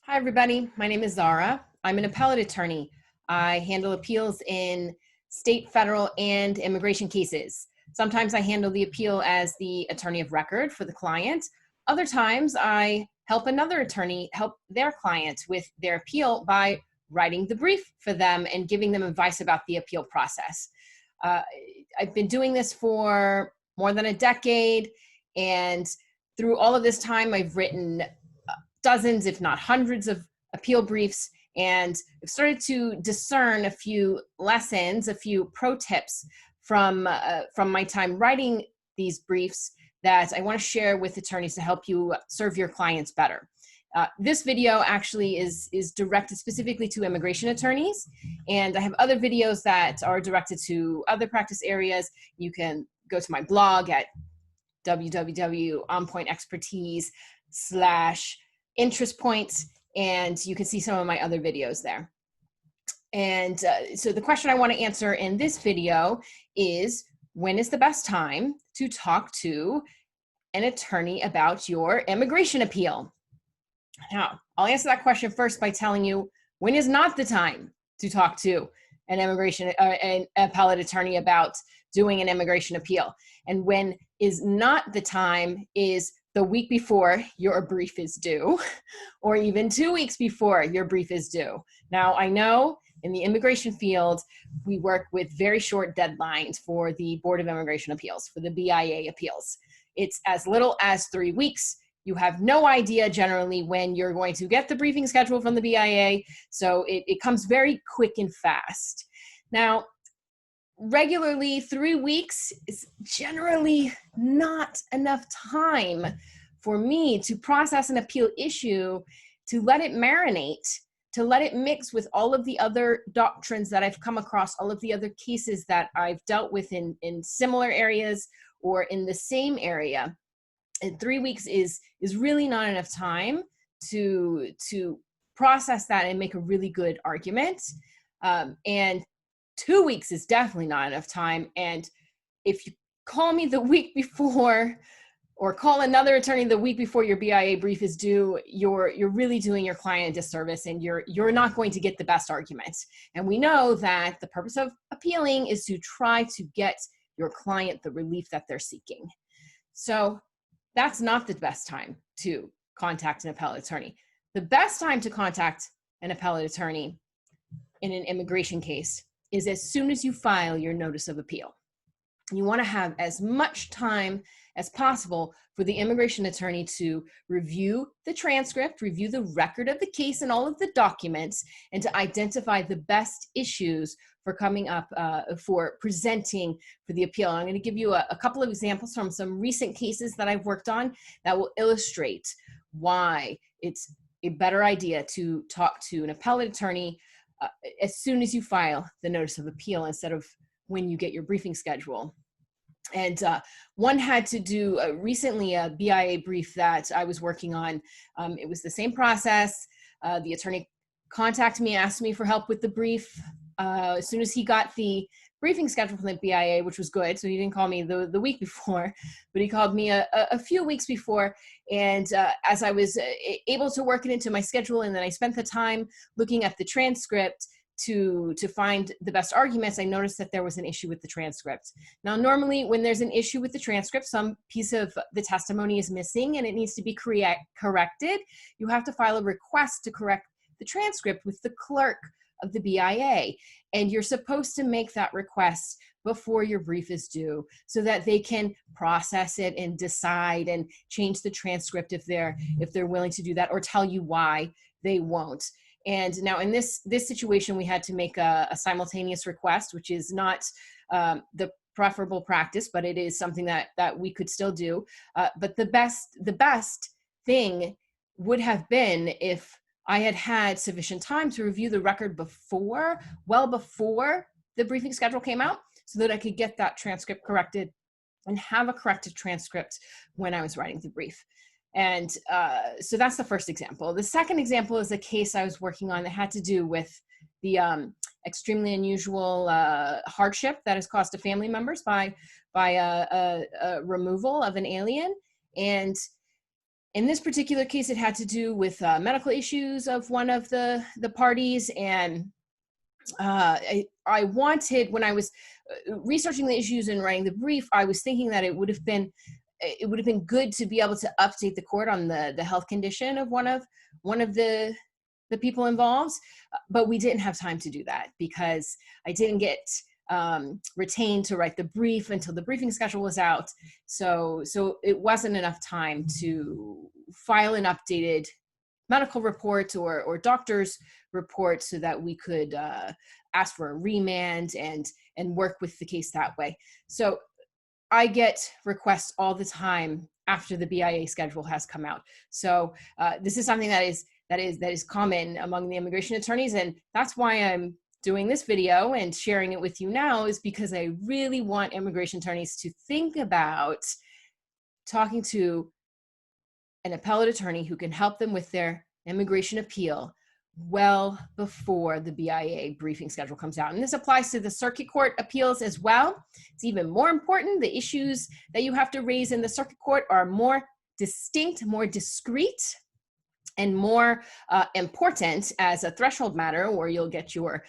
Hi, everybody. My name is Zara. I'm an appellate attorney. I handle appeals in state, federal, and immigration cases. Sometimes I handle the appeal as the attorney of record for the client. Other times I help another attorney help their client with their appeal by writing the brief for them and giving them advice about the appeal process. Uh, I've been doing this for more than a decade, and through all of this time, I've written dozens, if not hundreds, of appeal briefs, and I've started to discern a few lessons, a few pro tips from my time writing these briefs that I want to share with attorneys to help you serve your clients better. This video actually is directed specifically to immigration attorneys, and I have other videos that are directed to other practice areas. You can go to my blog at www.onpointexpertise.com/interest points, and you can see some of my other videos there. And so the question I want to answer in this video is, when is the best time to talk to an attorney about your immigration appeal? Now, I'll answer that question first by telling you when is not the time to talk to an appellate attorney about doing an immigration appeal. And when is not the time is the week before your brief is due, or even 2 weeks before your brief is due. Now, I know in the immigration field, we work with very short deadlines for the Board of Immigration Appeals, for the BIA appeals. It's as little as 3 weeks. You have no idea generally when you're going to get the briefing schedule from the BIA, so it comes very quick and fast. Now, regularly 3 weeks is generally not enough time for me to process an appeal issue, to let it marinate, to let it mix with all of the other doctrines that I've come across, all of the other cases that I've dealt with in similar areas or in the same area. And 3 weeks is really not enough time to process that and make a really good argument. And 2 weeks is definitely not enough time. And if you call me the week before or call another attorney the week before your BIA brief is due, you're really doing your client a disservice, and you're not going to get the best argument. And we know that the purpose of appealing is to try to get your client the relief that they're seeking. So that's not the best time to contact an appellate attorney. The best time to contact an appellate attorney in an immigration case is as soon as you file your notice of appeal. You want to have as much time as possible for the immigration attorney to review the transcript, review the record of the case and all of the documents, and to identify the best issues for coming up, for presenting for the appeal. I'm going to give you a couple of examples from some recent cases that I've worked on that will illustrate why it's a better idea to talk to an appellate attorney as soon as you file the notice of appeal instead of when you get your briefing schedule. And one had to do recently a BIA brief that I was working on. It was the same process. The attorney contacted me, asked me for help with the brief. As soon as he got the briefing schedule from the BIA, which was good, so he didn't call me the week before, but he called me a few weeks before. And as I was able to work it into my schedule, and then I spent the time looking at the transcript to find the best arguments, I noticed that there was an issue with the transcript. Now, normally when there's an issue with the transcript, some piece of the testimony is missing and it needs to be corrected. You have to file a request to correct the transcript with the clerk of the BIA. And you're supposed to make that request before your brief is due so that they can process it and decide and change the transcript if they're willing to do that, or tell you why they won't. And now in this situation, we had to make a simultaneous request, which is not the preferable practice, but it is something that we could still do. But the best thing would have been if I had had sufficient time to review the record well before the briefing schedule came out, so that I could get that transcript corrected and have a corrected transcript when I was writing the brief. And so that's the first example. The second example is a case I was working on that had to do with the extremely unusual hardship that is caused to family members by a removal of an alien. And In this particular case, it had to do with medical issues of one of the parties. And I wanted, when I was researching the issues and writing the brief, I was thinking that it would have been good to be able to update the court on the health condition of one of the people involved, but we didn't have time to do that because I didn't get retained to write the brief until the briefing schedule was out. So it wasn't enough time to file an updated medical report or doctor's report so that we could ask for a remand and work with the case that way. So I get requests all the time after the BIA schedule has come out. So this is something that is common among the immigration attorneys, and that's why I'm doing this video and sharing it with you now, is because I really want immigration attorneys to think about talking to an appellate attorney who can help them with their immigration appeal well before the BIA briefing schedule comes out. And this applies to the circuit court appeals as well. It's even more important. The issues that you have to raise in the circuit court are more distinct, more discrete, and more important as a threshold matter, or you'll get your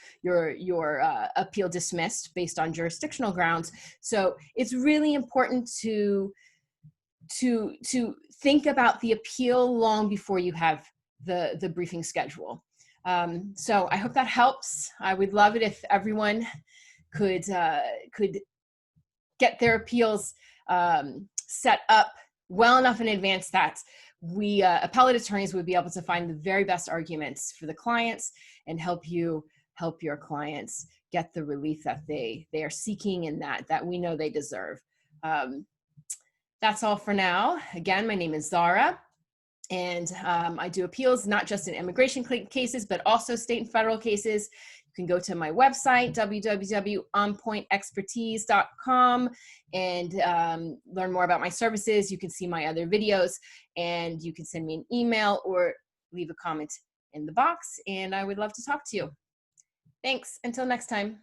appeal dismissed based on jurisdictional grounds. So it's really important to think about the appeal long before you have the briefing schedule. So I hope that helps. I would love it if everyone could get their appeals set up well enough in advance that we appellate attorneys would be able to find the very best arguments for the clients and help your clients get the relief that they are seeking and that we know they deserve. That's all for now. Again, my name is Zara, and I do appeals not just in immigration cases, but also state and federal cases. You can go to my website, www.onpointexpertise.com, and learn more about my services. You can see my other videos, and you can send me an email or leave a comment in the box, and I would love to talk to you. Thanks. Until next time.